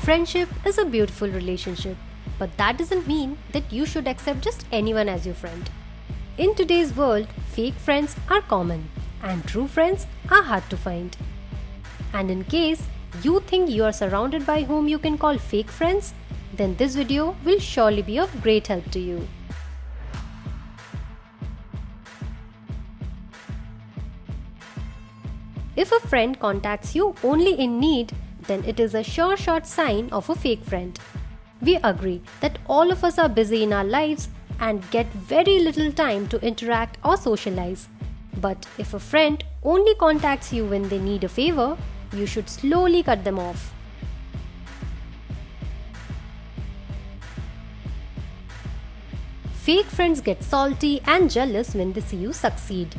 Friendship is a beautiful relationship, but that doesn't mean that you should accept just anyone as your friend. In today's world, fake friends are common and true friends are hard to find. And in case you think you are surrounded by whom you can call fake friends, then this video will surely be of great help to you. If a friend contacts you only in need, then it is a sure shot sign of a fake friend. We agree that all of us are busy in our lives and get very little time to interact or socialize. But if a friend only contacts you when they need a favor, you should slowly cut them off. Fake friends get salty and jealous when they see you succeed.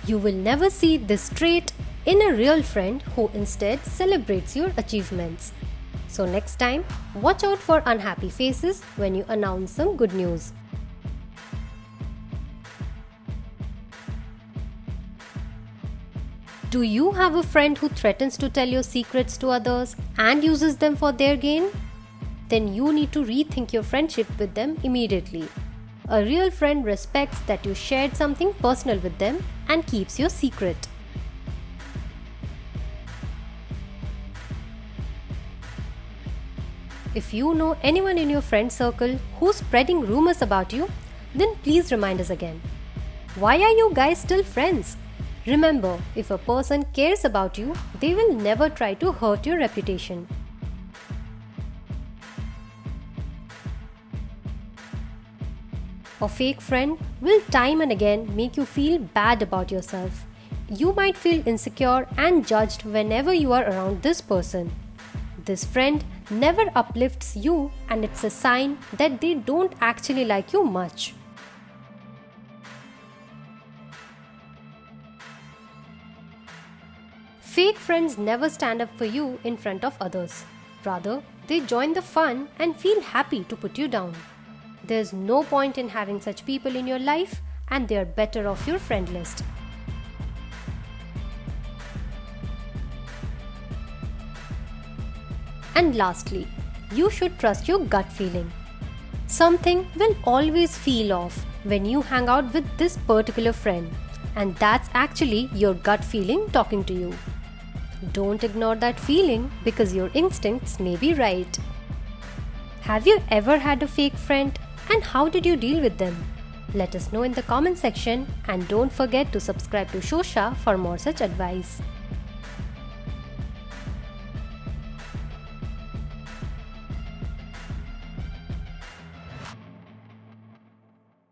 You will never see this trait in a real friend who instead celebrates your achievements. So next time, watch out for unhappy faces when you announce some good news. Do you have a friend who threatens to tell your secrets to others and uses them for their gain? Then you need to rethink your friendship with them immediately. A real friend respects that you shared something personal with them and keeps your secret. If you know anyone in your friend circle who's spreading rumors about you, then please remind us again. Why are you guys still friends? Remember, if a person cares about you, they will never try to hurt your reputation. A fake friend will time and again make you feel bad about yourself. You might feel insecure and judged whenever you are around this person. This friend never uplifts you, and it's a sign that they don't actually like you much. Fake friends never stand up for you in front of others. Rather, they join the fun and feel happy to put you down. There's no point in having such people in your life, and they are better off your friend list. And lastly, you should trust your gut feeling. Something will always feel off when you hang out with this particular friend, and that's actually your gut feeling talking to you. Don't ignore that feeling because your instincts may be right. Have you ever had a fake friend, and how did you deal with them? Let us know in the comment section, and don't forget to subscribe to SHOWSHA for more such advice.